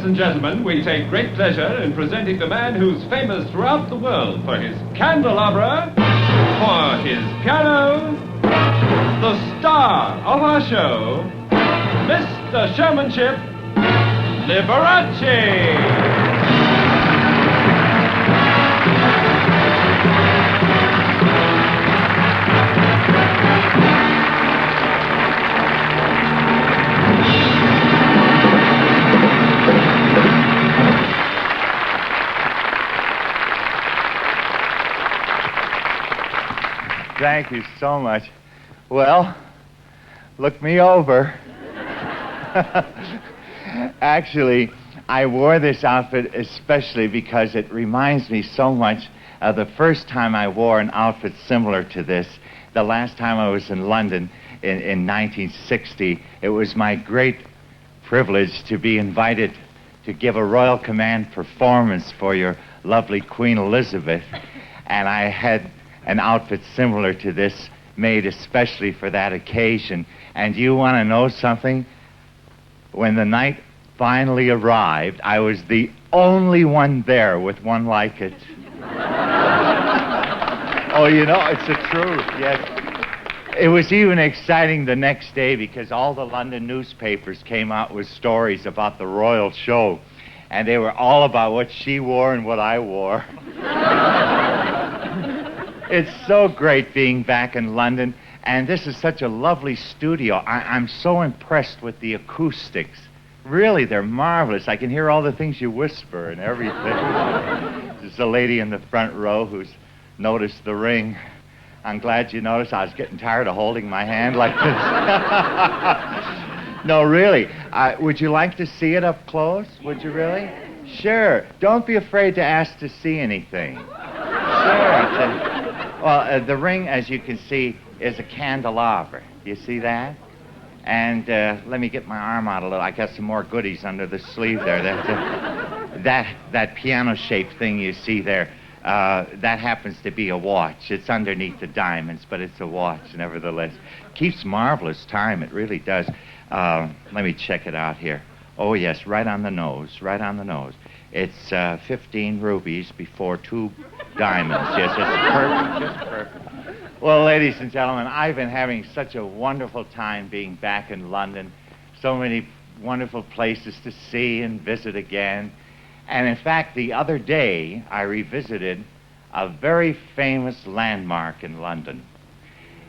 and gentlemen, we take great pleasure in presenting the man who's famous throughout the world for his candelabra, for his piano, the star of our show, Mr. Showmanship, Liberace. Thank you so much. Well, look me over. Actually, I wore this outfit especially because it reminds me so much of the first time I wore an outfit similar to this. The last time I was in London in 1960, it was my great privilege to be invited to give a Royal Command performance for your lovely Queen Elizabeth, and I had an outfit similar to this made especially for that occasion. And you want to know something? When the night finally arrived, I was the only one there with one like it. Oh, you know, it's the truth, yes. It was even exciting the next day because all the London newspapers came out with stories about the royal show, and they were all about what she wore and what I wore. It's so great being back in London, and this is such a lovely studio. I'm so impressed with the acoustics. Really, they're marvelous. I can hear all the things you whisper and everything. There's a lady in the front row who's noticed the ring. I'm glad you noticed. I was getting tired of holding my hand like this. No, really. Would you like to see it up close? Would you really? Sure. Don't be afraid to ask to see anything. Sure. Well, the ring, as you can see, is a candelabra. You see that? And let me get my arm out a little. I got some more goodies under the sleeve there. That piano-shaped thing you see there, that happens to be a watch. It's underneath the diamonds, but it's a watch, nevertheless. Keeps marvelous time. It really does. Let me check it out here. Oh, yes, right on the nose, right on the nose. It's 15 rubies before 2 diamonds. Yes, it's perfect, just perfect. Well, ladies and gentlemen, I've been having such a wonderful time being back in London. So many wonderful places to see and visit again. And in fact, the other day, I revisited a very famous landmark in London.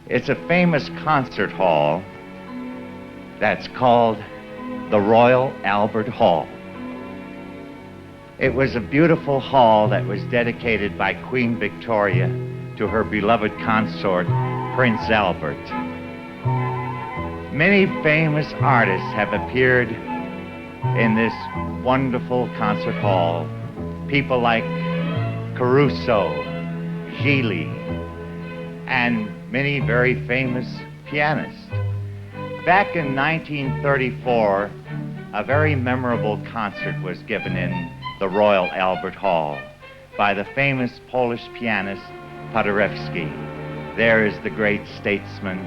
It's a famous concert hall that's called the Royal Albert Hall. It was a beautiful hall that was dedicated by Queen Victoria to her beloved consort, Prince Albert. Many famous artists have appeared in this wonderful concert hall. People like Caruso, Gili, and many very famous pianists. Back in 1934, a very memorable concert was given in the Royal Albert Hall by the famous Polish pianist Paderewski. There is the great statesman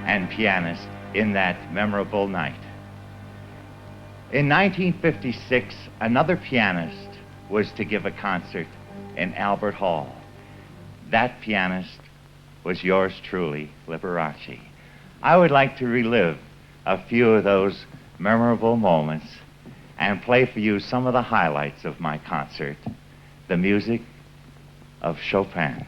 and pianist in that memorable night. In 1956, another pianist was to give a concert in Albert Hall. That pianist was yours truly, Liberace. I would like to relive a few of those memorable moments and play for you some of the highlights of my concert, the music of Chopin.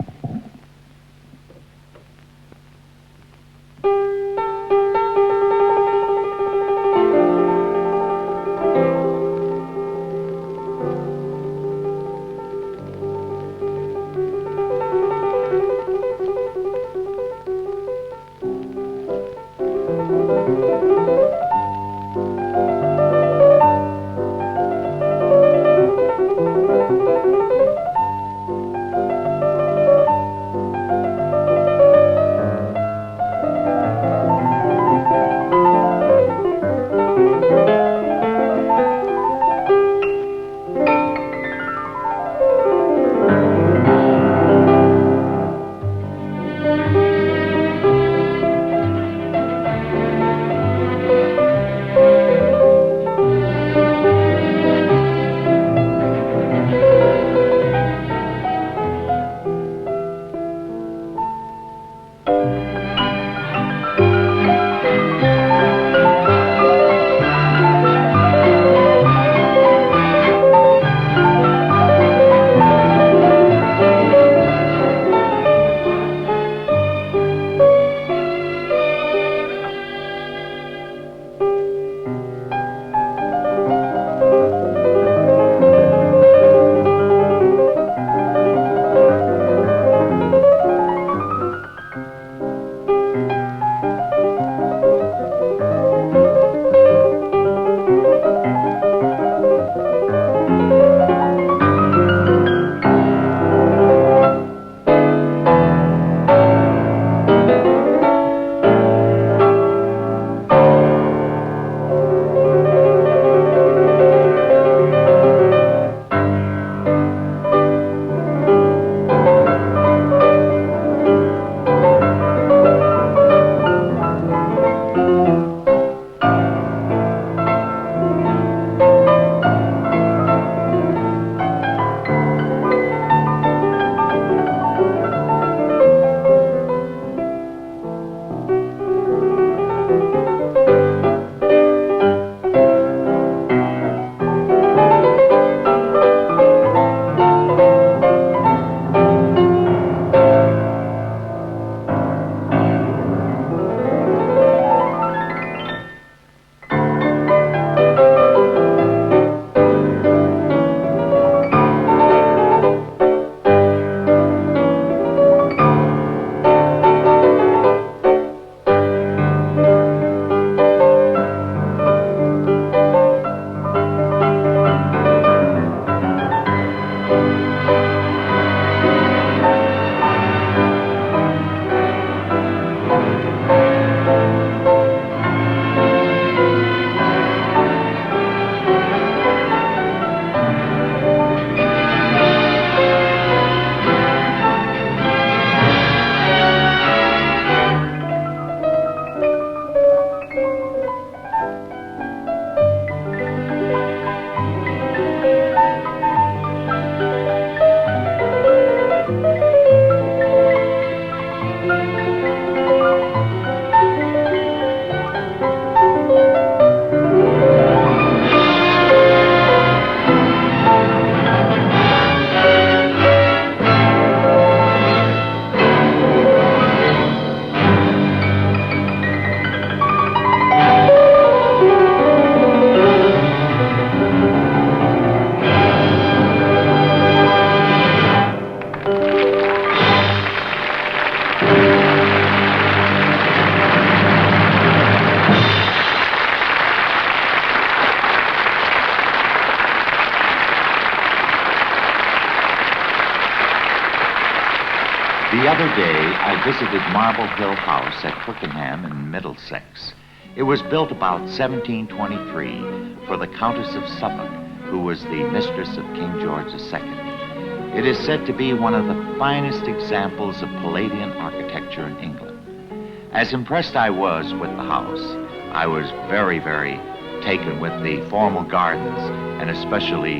other day, I visited Marble Hill House at Twickenham in Middlesex. It was built about 1723 for the Countess of Suffolk, who was the mistress of King George II. It is said to be one of the finest examples of Palladian architecture in England. As impressed I was with the house, I was very, very taken with the formal gardens and especially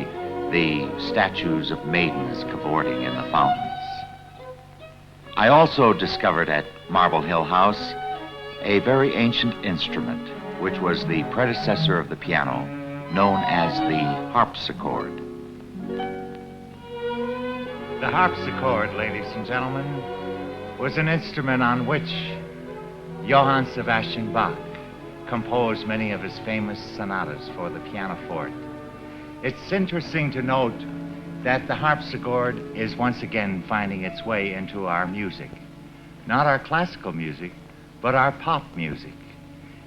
the statues of maidens cavorting in the fountains. I also discovered at Marble Hill House a very ancient instrument, which was the predecessor of the piano, known as the harpsichord. The harpsichord, ladies and gentlemen, was an instrument on which Johann Sebastian Bach composed many of his famous sonatas for the pianoforte. It's interesting to note that the harpsichord is once again finding its way into our music. Not our classical music, but our pop music.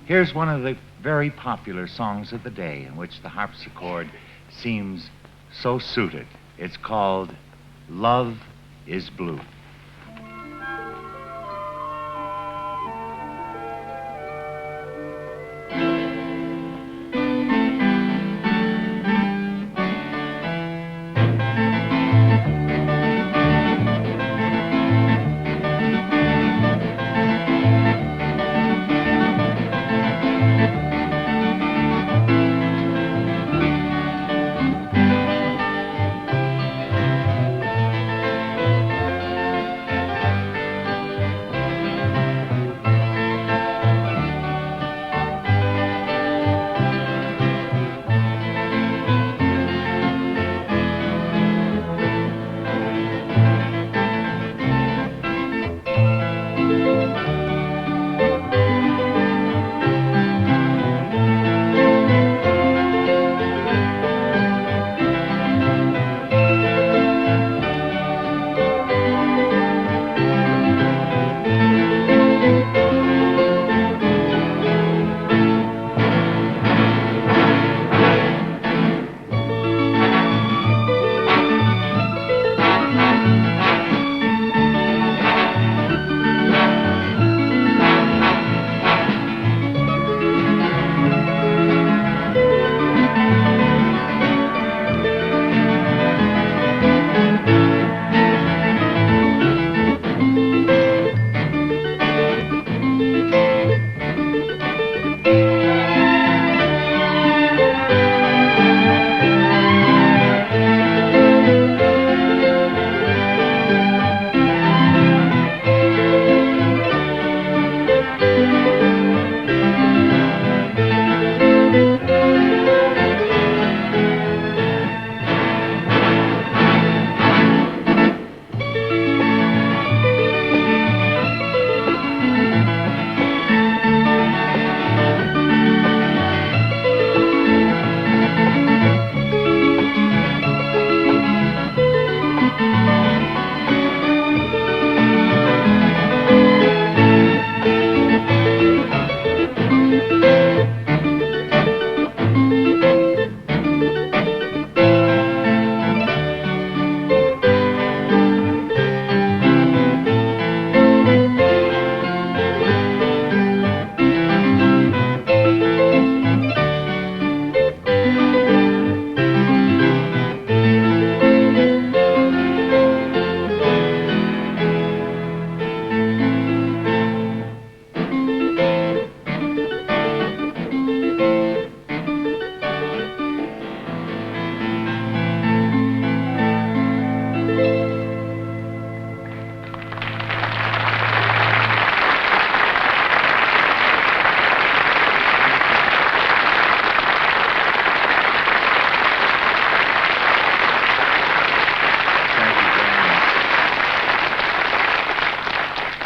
Here's one of the very popular songs of the day in which the harpsichord seems so suited. It's called Love is Blue.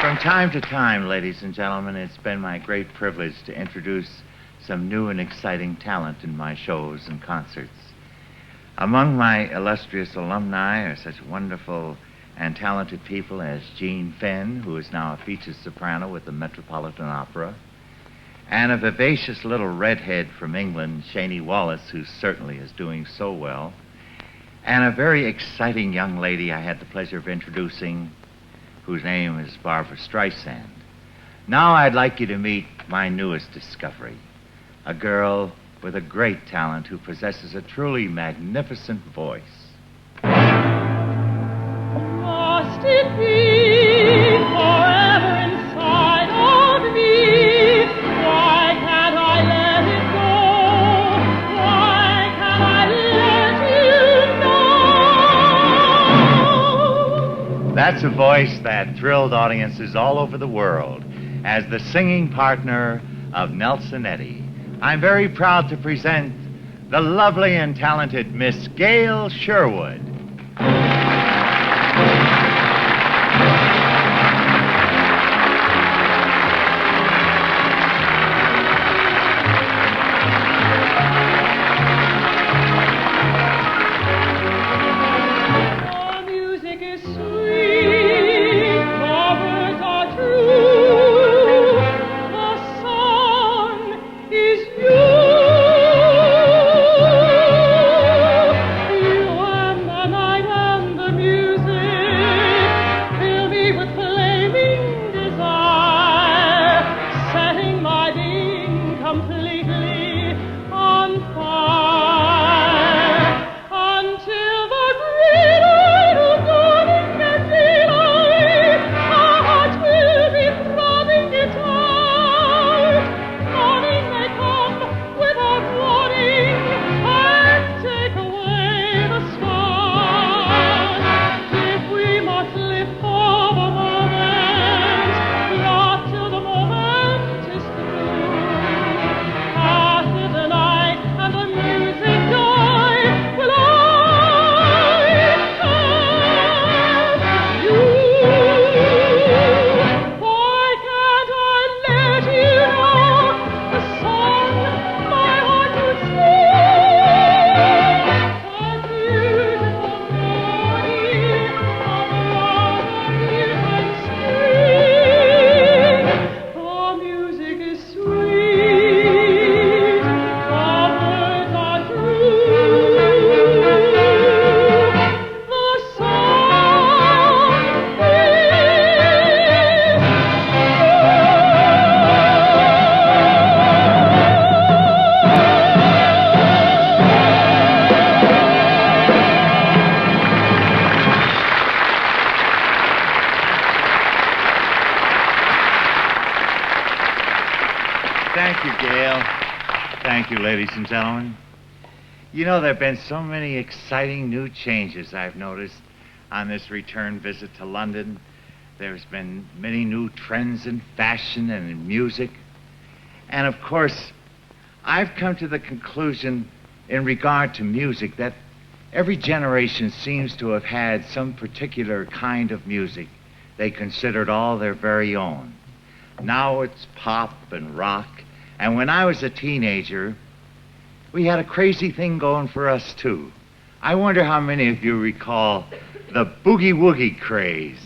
From time to time, ladies and gentlemen, it's been my great privilege to introduce some new and exciting talent in my shows and concerts. Among my illustrious alumni are such wonderful and talented people as Jean Fenn, who is now a featured soprano with the Metropolitan Opera, and a vivacious little redhead from England, Shani Wallace, who certainly is doing so well, and a very exciting young lady I had the pleasure of introducing, whose name is Barbara Streisand. Now I'd like you to meet my newest discovery, a girl with a great talent who possesses a truly magnificent voice. Must it be forever inside of me? Why can't I let it go? Why can't I let you know? That's a voice that thrilled audiences all over the world. As the singing partner of Nelson Eddy, I'm very proud to present the lovely and talented Miss Gail Sherwood. Thank you, ladies and gentlemen. You know, there have been so many exciting new changes I've noticed on this return visit to London. There's been many new trends in fashion and in music. And of course, I've come to the conclusion in regard to music that every generation seems to have had some particular kind of music they considered all their very own. Now it's pop and rock. And when I was a teenager, we had a crazy thing going for us, too. I wonder how many of you recall the boogie woogie craze.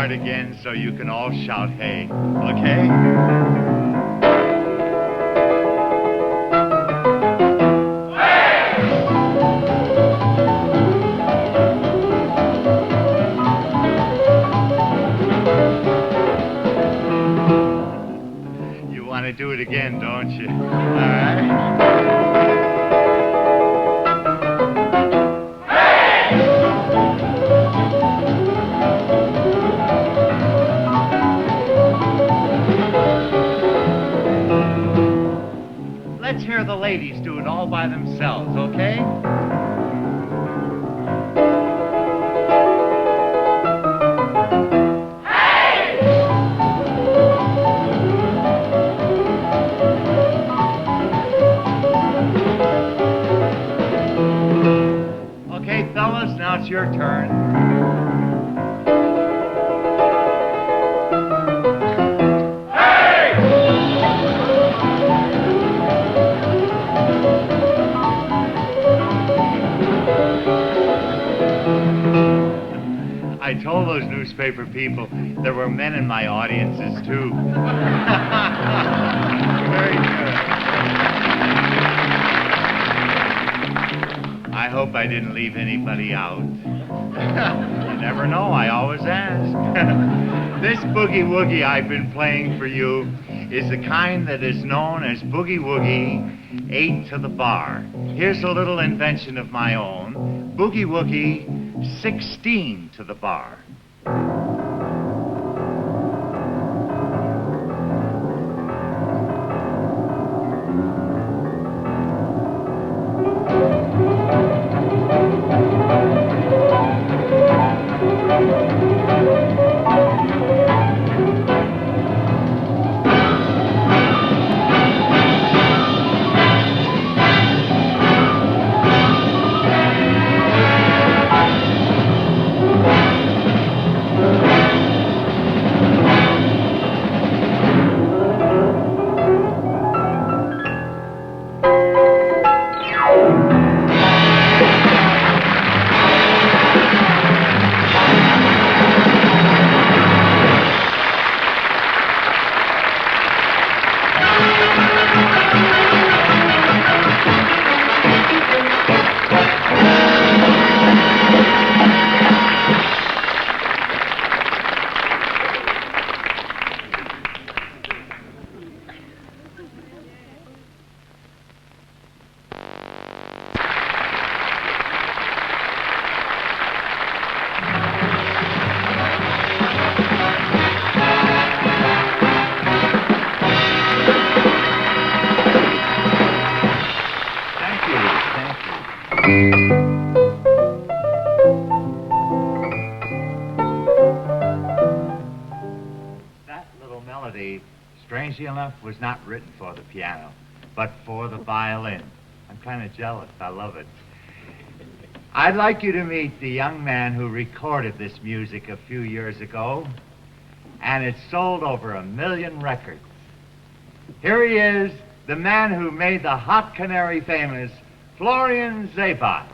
Again, so you can all shout hey, okay? You want to do it again, don't you? All right? the ladies do it all by themselves, okay? Okay, fellas, now it's your turn. I told those newspaper people there were men in my audiences, too. Very good. I hope I didn't leave anybody out. You never know, I always ask. This boogie woogie I've been playing for you is the kind that is known as boogie woogie 8 to the bar. Here's a little invention of my own. Boogie woogie 16 to the bar. Strangely enough, was not written for the piano, but for the violin. I'm kind of jealous. I love it. I'd like you to meet the young man who recorded this music a few years ago, and it sold over 1 million records. Here he is, the man who made the Hot Canary famous, Florian Zabach.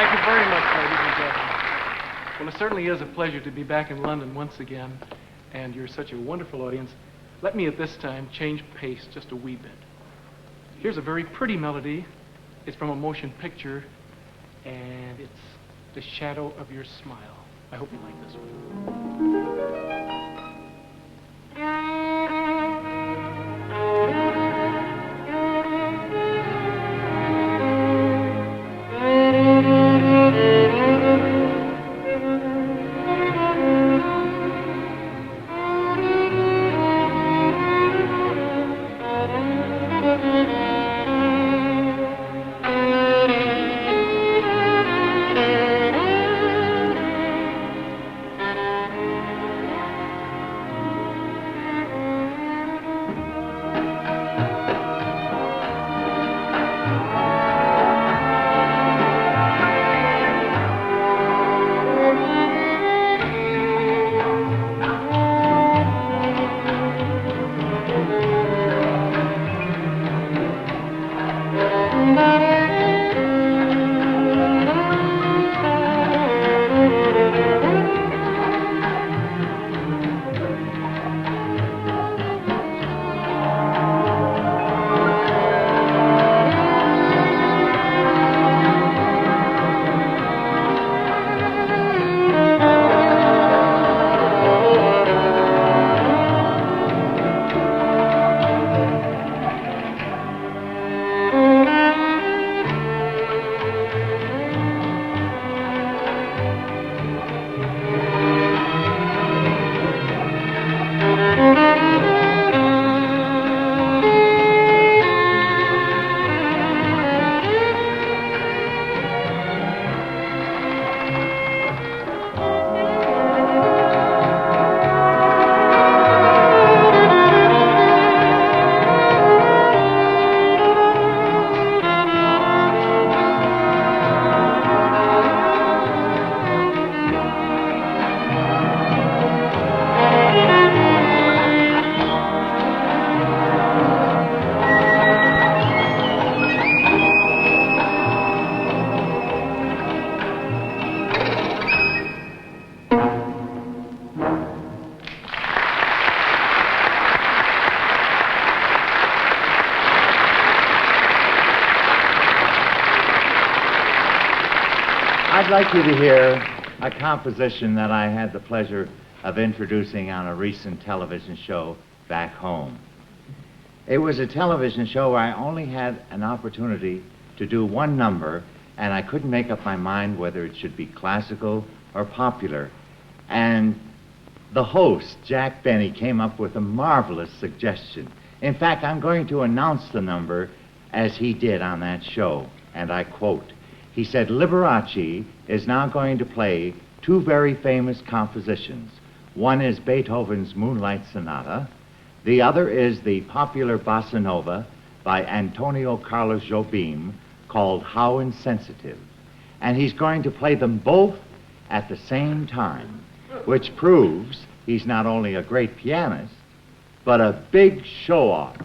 Thank you very much, ladies and gentlemen. Well, it certainly is a pleasure to be back in London once again, and you're such a wonderful audience. Let me at this time change pace just a wee bit. Here's a very pretty melody. It's from a motion picture, and it's The Shadow of Your Smile. I hope you like this one. I'd like you to hear a composition that I had the pleasure of introducing on a recent television show back home. It was a television show where I only had an opportunity to do one number, and I couldn't make up my mind whether it should be classical or popular. And the host, Jack Benny, came up with a marvelous suggestion. In fact, I'm going to announce the number as he did on that show, and I quote, he said, Liberace is now going to play two very famous compositions. One is Beethoven's Moonlight Sonata. The other is the popular bossa nova by Antonio Carlos Jobim called How Insensitive. And he's going to play them both at the same time, which proves he's not only a great pianist, but a big show-off.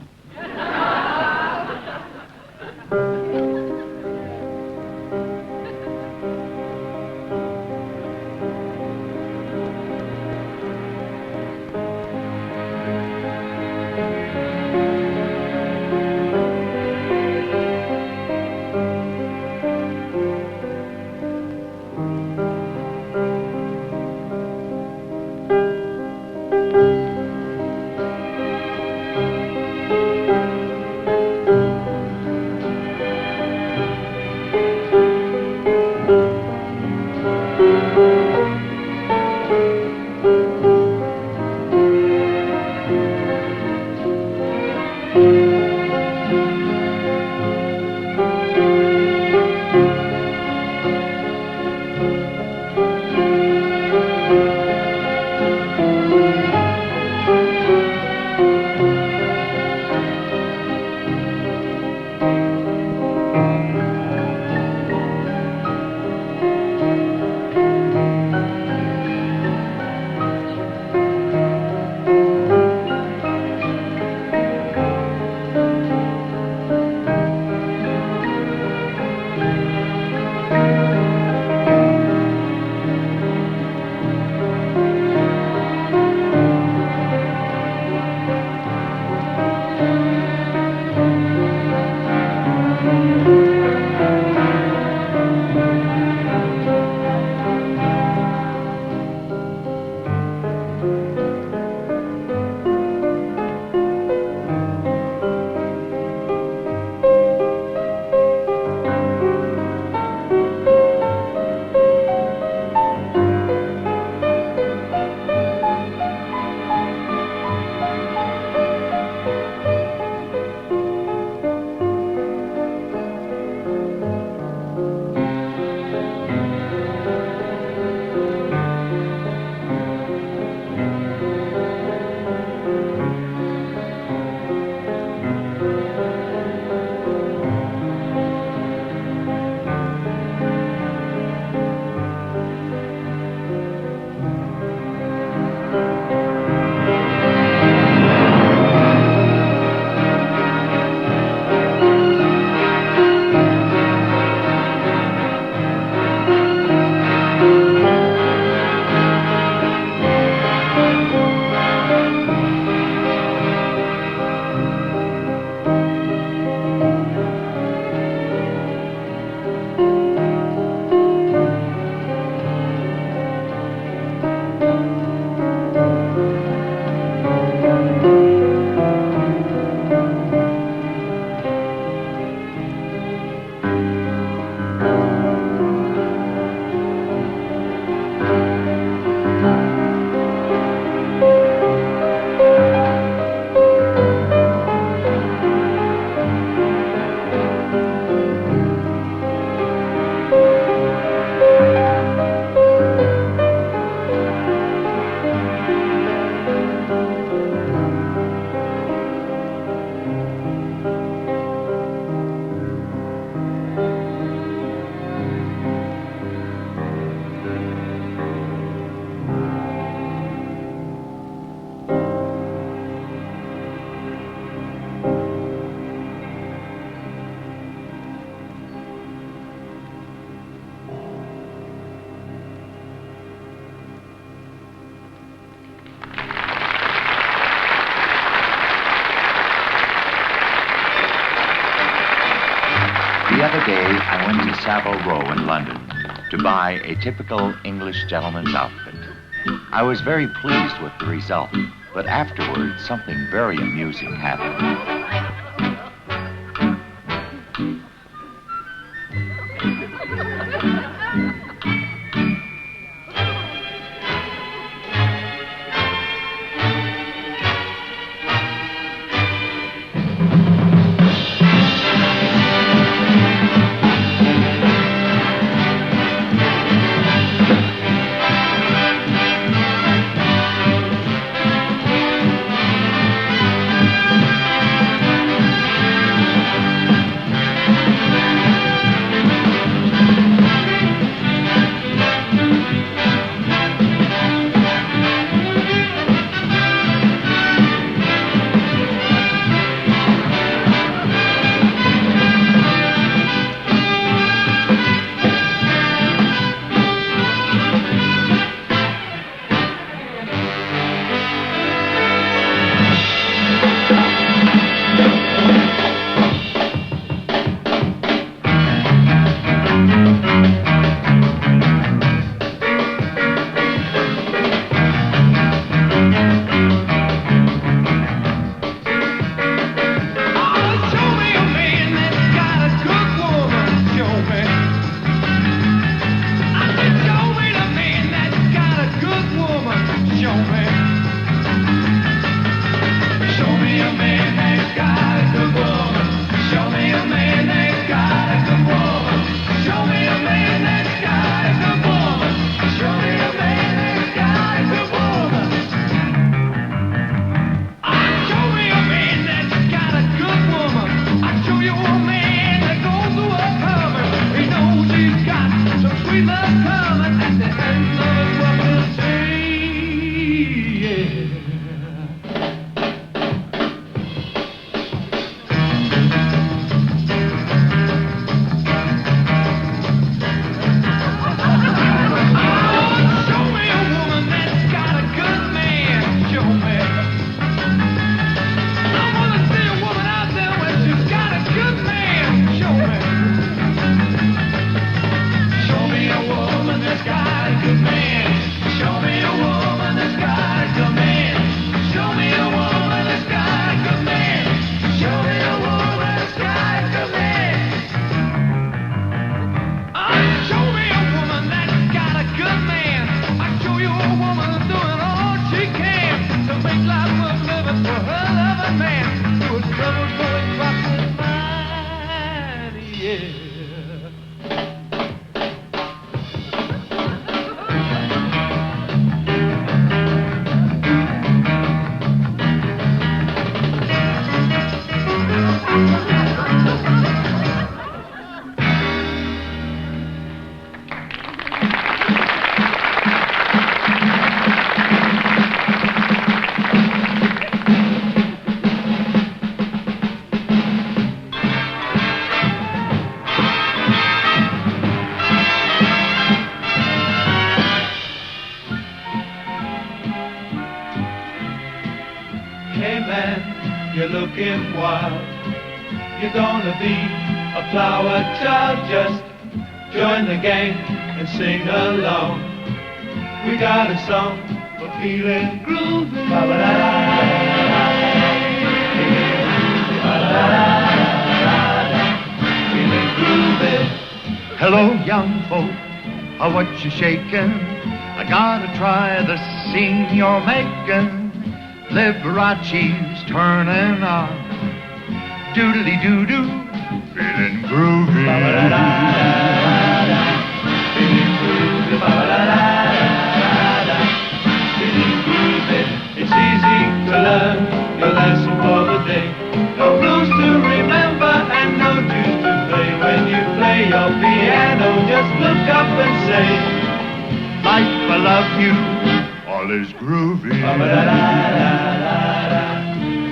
other day, I went to Savile Row in London to buy a typical English gentleman's outfit. I was very pleased with the result, but afterwards, something very amusing happened. You're looking wild. You're gonna be a flower child. Just join the gang and sing along. We got a song for feeling groovy. Feeling groovy. Hello, young folk, what you shaking? I gotta try the scene you're making. Liberace's turning on. Doodly-doo-doo, feeling groovy. Feeling groovy. Feeling groovy. It's easy to learn your lesson for the day. No rules to remember and no tunes to play. When you play your piano, just look up and say, Life, I love you, all is groovy.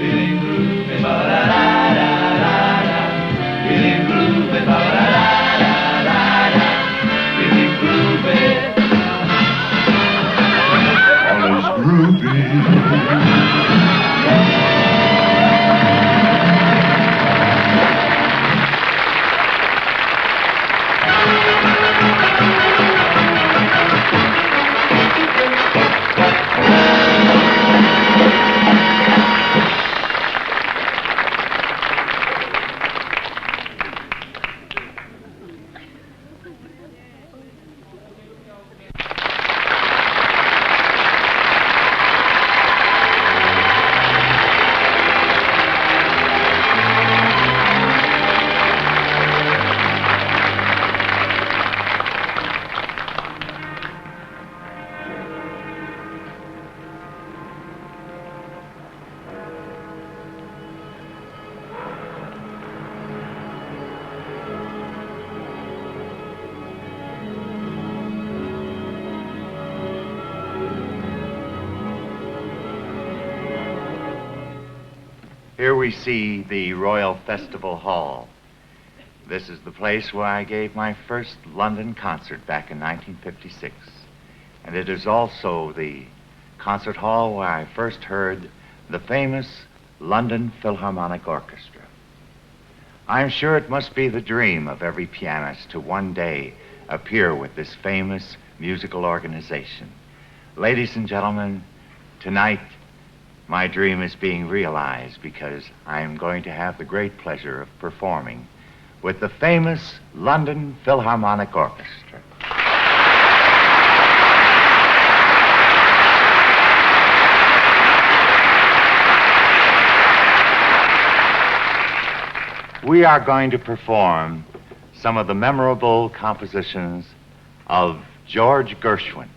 Feeling groovy. Feeling groovy. Feeling groovy. All is groovy. Here we see the Royal Festival Hall. This is the place where I gave my first London concert back in 1956. And it is also the concert hall where I first heard the famous London Philharmonic Orchestra. I'm sure it must be the dream of every pianist to one day appear with this famous musical organization. Ladies and gentlemen, tonight my dream is being realized because I'm going to have the great pleasure of performing with the famous London Philharmonic Orchestra. We are going to perform some of the memorable compositions of George Gershwin.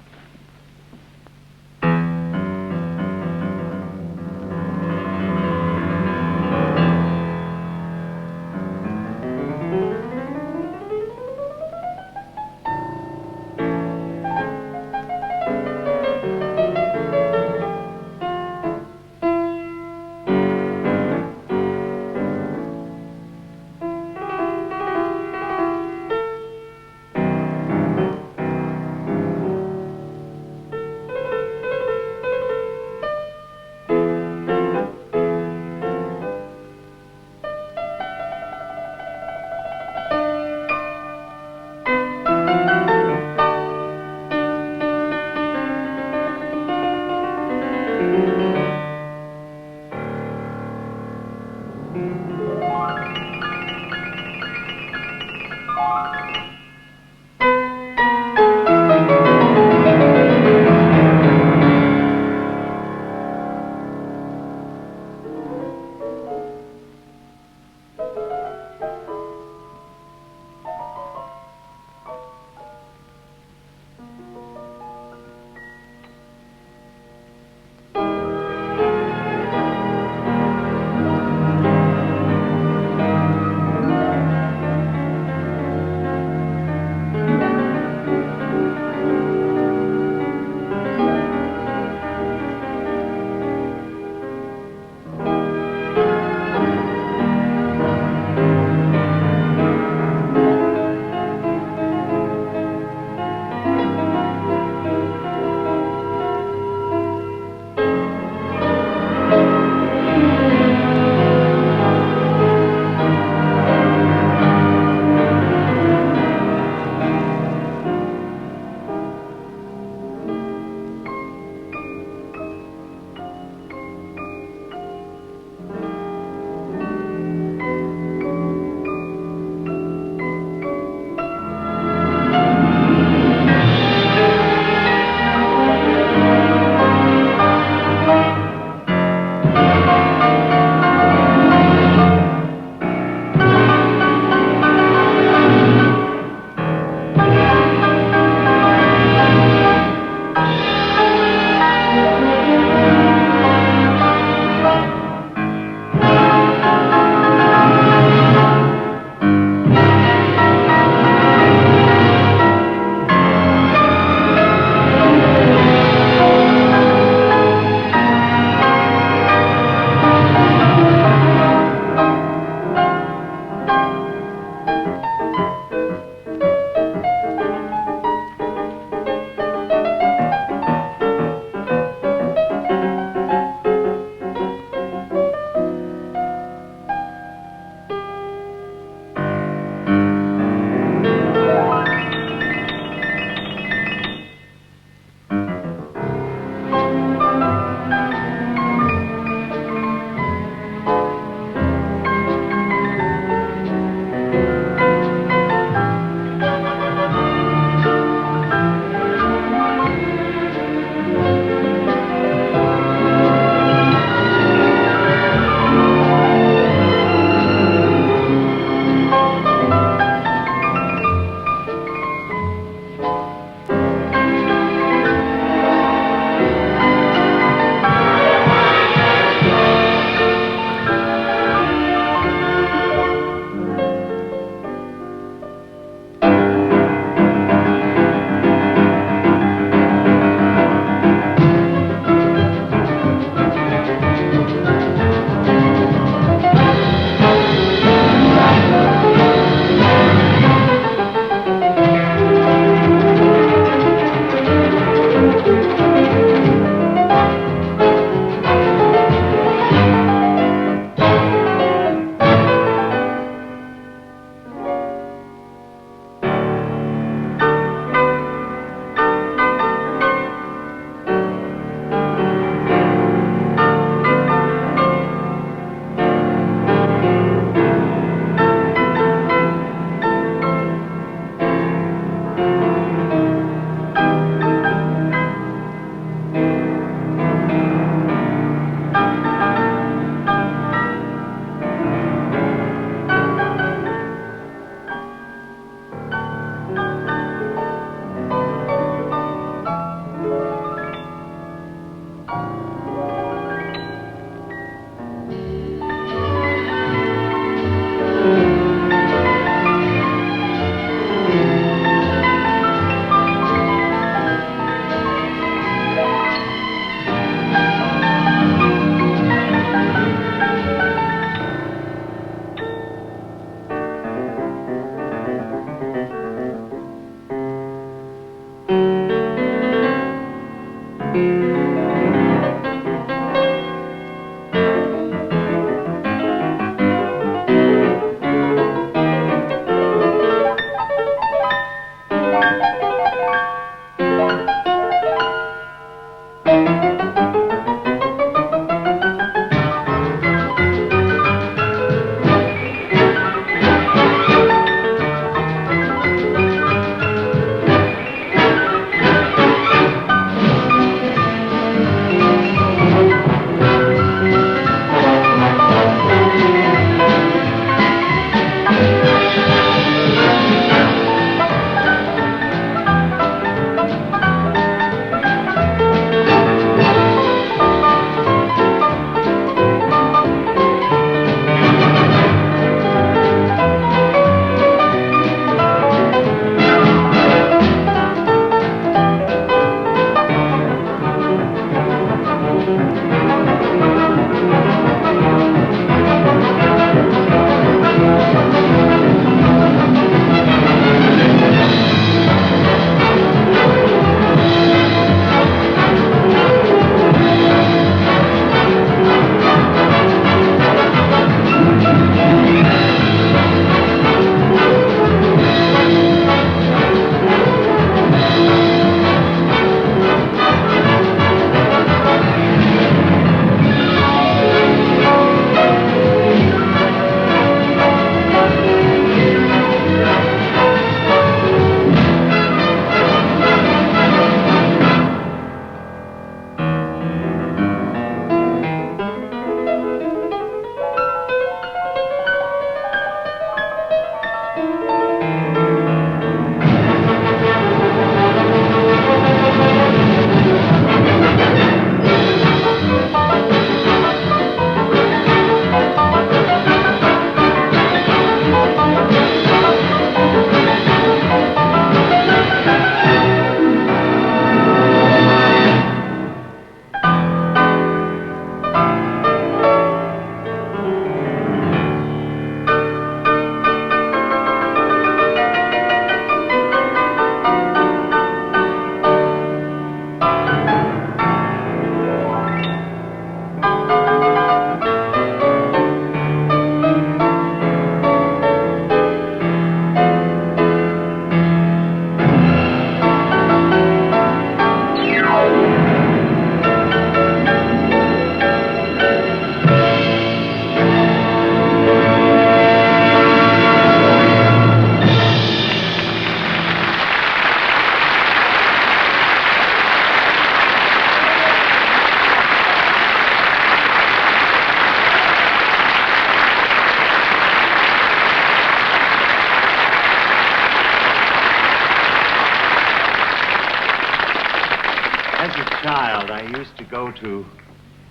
go to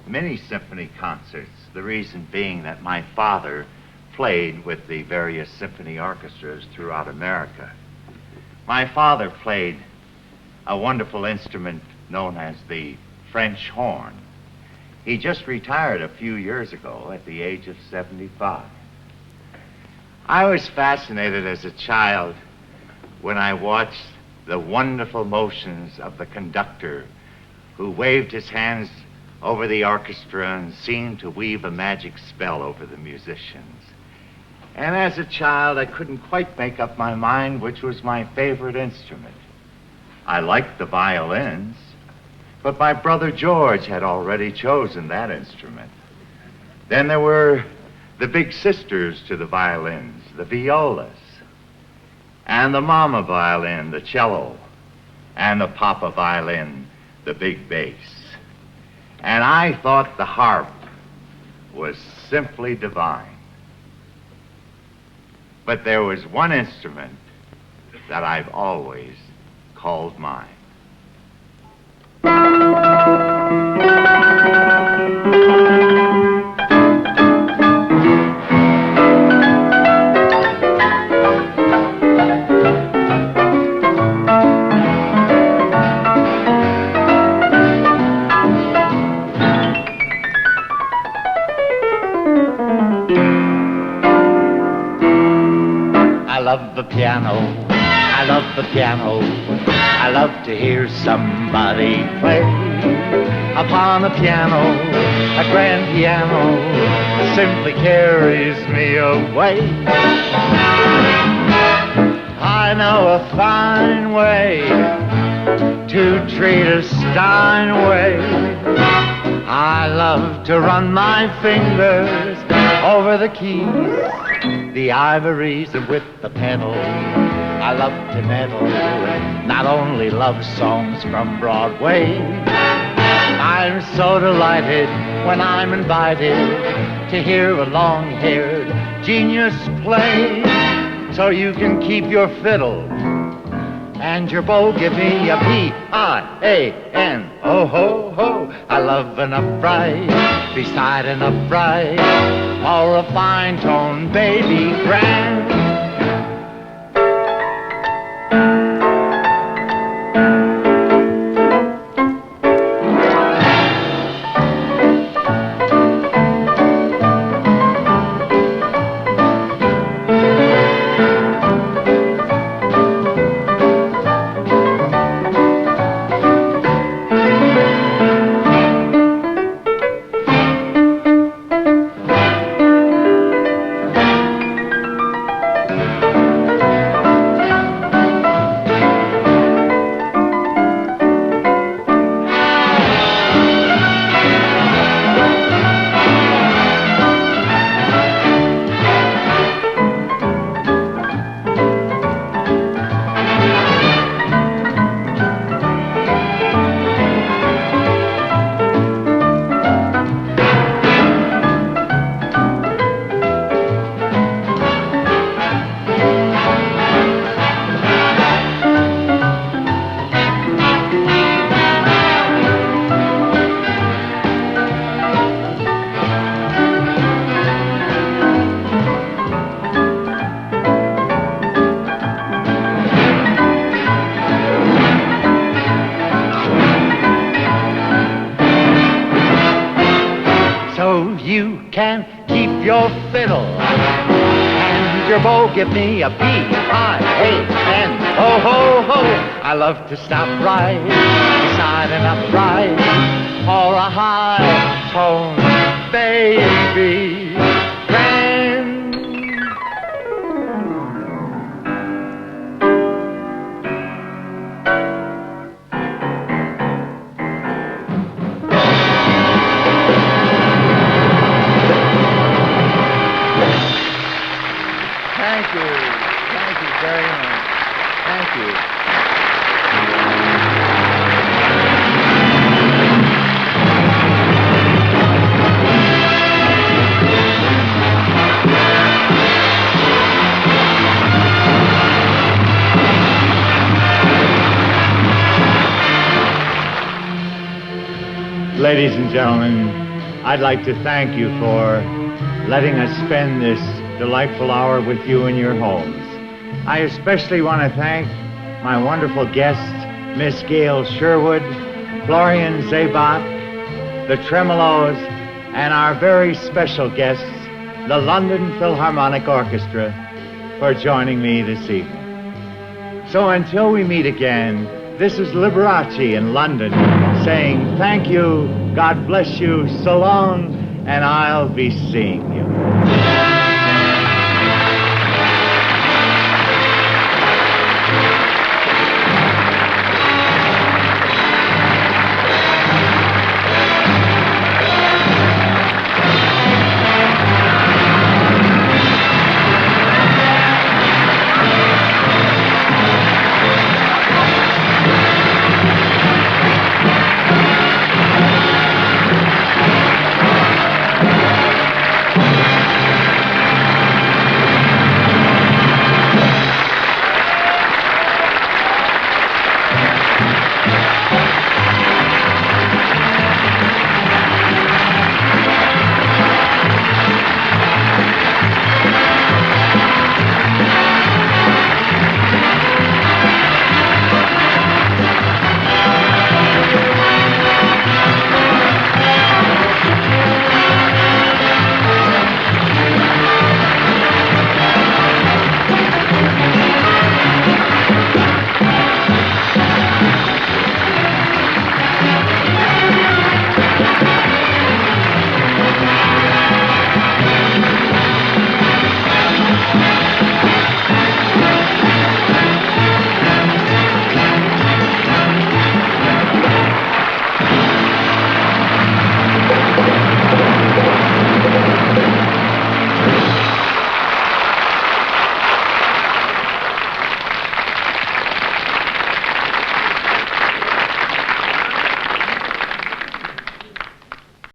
many symphony concerts, the reason being that my father played with the various symphony orchestras throughout America. My father played a wonderful instrument known as the French horn. He just retired a few years ago at the age of 75. I was fascinated as a child when I watched the wonderful motions of the conductor who waved his hands over the orchestra and seemed to weave a magic spell over the musicians. And as a child, I couldn't quite make up my mind which was my favorite instrument. I liked the violins, but my brother George had already chosen that instrument. Then there were the big sisters to the violins, the violas, and the mama violin, the cello, and the papa violin, the big bass. And I thought the harp was simply divine. But there was one instrument that I've always called mine. I love the piano, I love the piano, I love to hear somebody play upon a piano, a grand piano simply carries me away. I know a fine way to treat a Steinway. I love to run my fingers over the keys, the ivories with the pedal. I love to meddle with not only love songs from Broadway. I'm so delighted when I'm invited to hear a long-haired genius play. So you can keep your fiddle and your bow, give me a P-I-A-N. Oh ho ho, I love an upright beside an upright, or a fine tone baby grand. Give me a P-I-A-N. Oh ho ho, I love to stop right beside an upright, or a high tone baby grand. Thank you. Thank you very much. Thank you. ladies and gentlemen, I'd like to thank you for letting us spend this delightful hour with you in your homes. I especially want to thank my wonderful guests, Miss Gail Sherwood, Florian Zabach, the Tremolos, and our very special guests, the London Philharmonic Orchestra, for joining me this evening. So until we meet again, this is Liberace in London saying thank you, God bless you, so long, and I'll be seeing you.